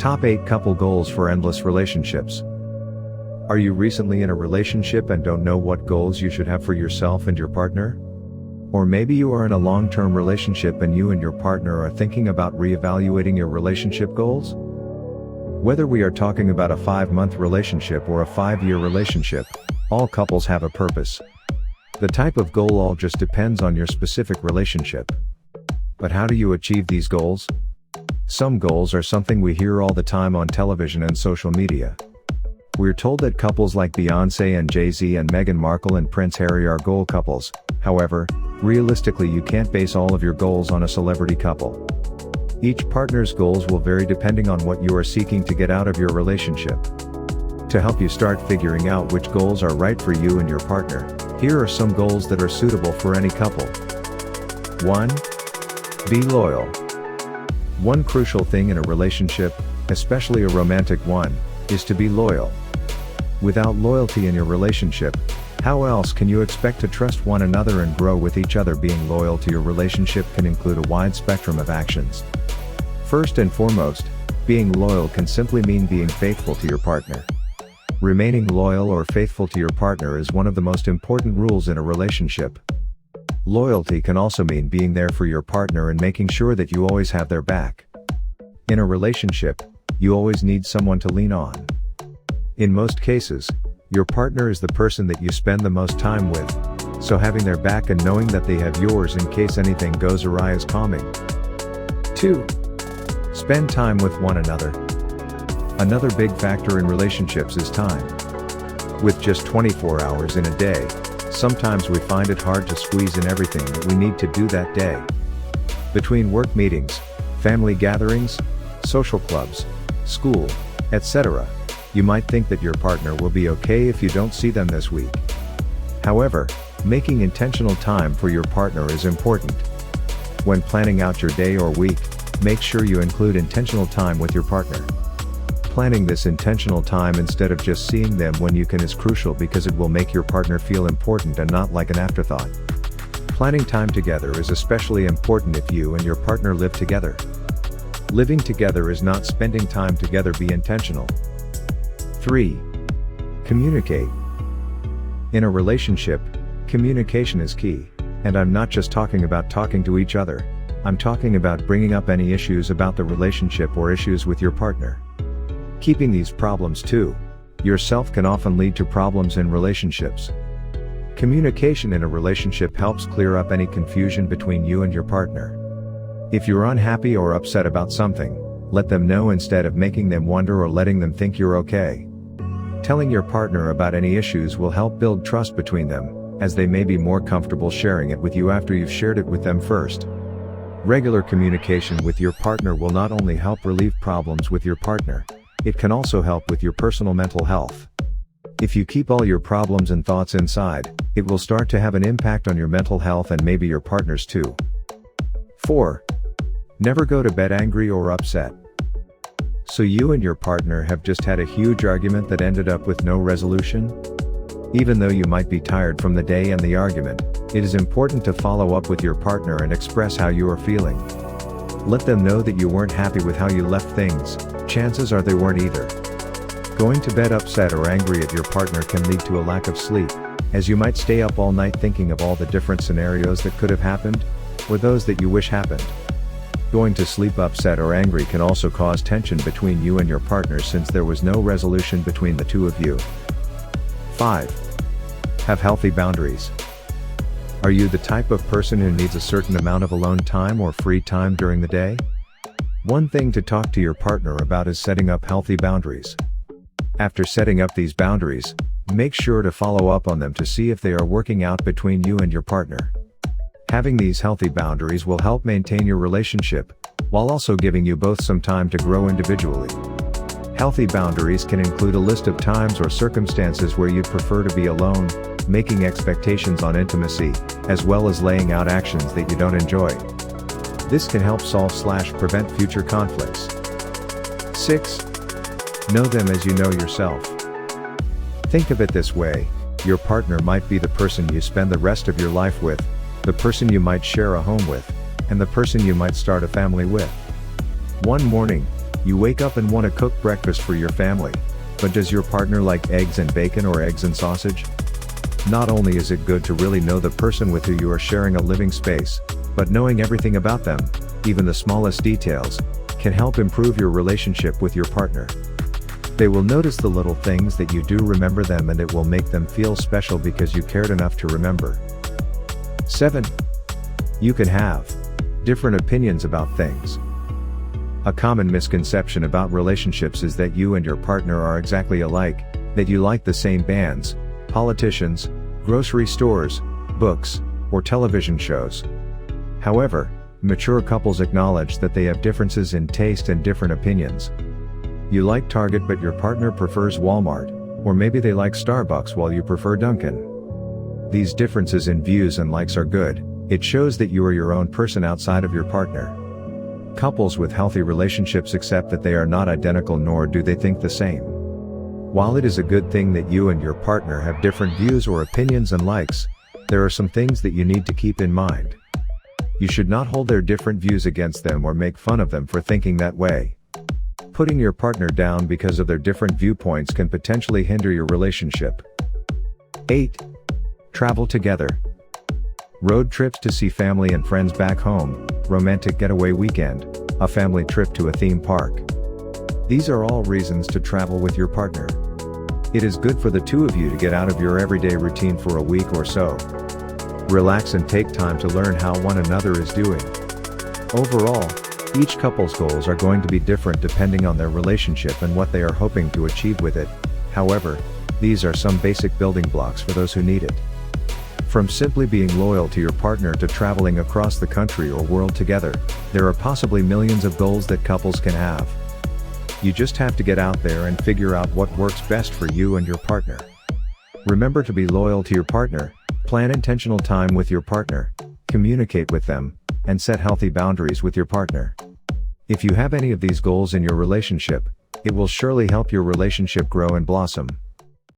Top 8 Couple Goals for Endless Relationships. Are you recently in a relationship and don't know what goals you should have for yourself and your partner? Or maybe you are in a long-term relationship and you and your partner are thinking about reevaluating your relationship goals? Whether we are talking about a 5-month relationship or a 5-year relationship, all couples have a purpose. The type of goal all just depends on your specific relationship. But how do you achieve these goals? Some goals are something we hear all the time on television and social media. We're told that couples like Beyoncé and Jay-Z and Meghan Markle and Prince Harry are goal couples. However, realistically you can't base all of your goals on a celebrity couple. Each partner's goals will vary depending on what you are seeking to get out of your relationship. To help you start figuring out which goals are right for you and your partner, here are some goals that are suitable for any couple. 1. Be loyal. One crucial thing in a relationship, especially a romantic one, is to be loyal. Without loyalty in your relationship, how else can you expect to trust one another and grow with each other? Being loyal to your relationship can include a wide spectrum of actions. First and foremost, being loyal can simply mean being faithful to your partner. Remaining loyal or faithful to your partner is one of the most important rules in a relationship. Loyalty can also mean being there for your partner and making sure that you always have their back. In a relationship, you always need someone to lean on. In most cases, your partner is the person that you spend the most time with, so having their back and knowing that they have yours in case anything goes awry is calming. 2. Spend time with one another. Another big factor in relationships is time. With just 24 hours in a day, sometimes we find it hard to squeeze in everything that we need to do that day. Between work meetings, family gatherings, social clubs, school, etc., you might think that your partner will be okay if you don't see them this week. However, making intentional time for your partner is important. When planning out your day or week, make sure you include intentional time with your partner. Planning this intentional time instead of just seeing them when you can is crucial because it will make your partner feel important and not like an afterthought. Planning time together is especially important if you and your partner live together. Living together is not spending time together. Be intentional. 3. Communicate. In a relationship, communication is key, and I'm not just talking about talking to each other, I'm talking about bringing up any issues about the relationship or issues with your partner. Keeping these problems to yourself can often lead to problems in relationships. Communication in a relationship helps clear up any confusion between you and your partner. If you're unhappy or upset about something, let them know instead of making them wonder or letting them think you're okay. Telling your partner about any issues will help build trust between them, as they may be more comfortable sharing it with you after you've shared it with them first. Regular communication with your partner will not only help relieve problems with your partner, it can also help with your personal mental health. If you keep all your problems and thoughts inside, it will start to have an impact on your mental health and maybe your partner's too. 4. Never go to bed angry or upset. So you and your partner have just had a huge argument that ended up with no resolution? Even though you might be tired from the day and the argument, it is important to follow up with your partner and express how you are feeling. Let them know that you weren't happy with how you left things. Chances are they weren't either. Going to bed upset or angry at your partner can lead to a lack of sleep, as you might stay up all night thinking of all the different scenarios that could have happened, or those that you wish happened. Going to sleep upset or angry can also cause tension between you and your partner since there was no resolution between the two of you. 5. Have healthy boundaries. Are you the type of person who needs a certain amount of alone time or free time during the day? One thing to talk to your partner about is setting up healthy boundaries. After setting up these boundaries, make sure to follow up on them to see if they are working out between you and your partner. Having these healthy boundaries will help maintain your relationship, while also giving you both some time to grow individually. Healthy boundaries can include a list of times or circumstances where you'd prefer to be alone, making expectations on intimacy, as well as laying out actions that you don't enjoy. This can help solve/prevent future conflicts. 6. Know them as you know yourself. Think of it this way, your partner might be the person you spend the rest of your life with, the person you might share a home with, and the person you might start a family with. One morning, You wake up and want to cook breakfast for your family, but does your partner like eggs and bacon or eggs and sausage? Not only is it good to really know the person with who you are sharing a living space, but knowing everything about them, even the smallest details, can help improve your relationship with your partner. They will notice the little things that you do remember them, and it will make them feel special because you cared enough to remember. 7. You can have different opinions about things. A common misconception about relationships is that you and your partner are exactly alike, that you like the same bands, politicians, grocery stores, books, or television shows. However, mature couples acknowledge that they have differences in taste and different opinions. You like Target but your partner prefers Walmart, or maybe they like Starbucks while you prefer Dunkin'. These differences in views and likes are good. It shows that you are your own person outside of your partner. Couples with healthy relationships accept that they are not identical, nor do they think the same. While it is a good thing that you and your partner have different views or opinions and likes, there are some things that you need to keep in mind. You should not hold their different views against them or make fun of them for thinking that way. Putting your partner down because of their different viewpoints can potentially hinder your relationship. 8. Travel together. Road trips to see family and friends back home, romantic getaway weekend, a family trip to a theme park. These are all reasons to travel with your partner. It is good for the two of you to get out of your everyday routine for a week or so. Relax and take time to learn how one another is doing. Overall, each couple's goals are going to be different depending on their relationship and what they are hoping to achieve with it. However, these are some basic building blocks for those who need it. From simply being loyal to your partner to traveling across the country or world together, there are possibly millions of goals that couples can have. You just have to get out there and figure out what works best for you and your partner. Remember to be loyal to your partner, plan intentional time with your partner, communicate with them, and set healthy boundaries with your partner. If you have any of these goals in your relationship, it will surely help your relationship grow and blossom.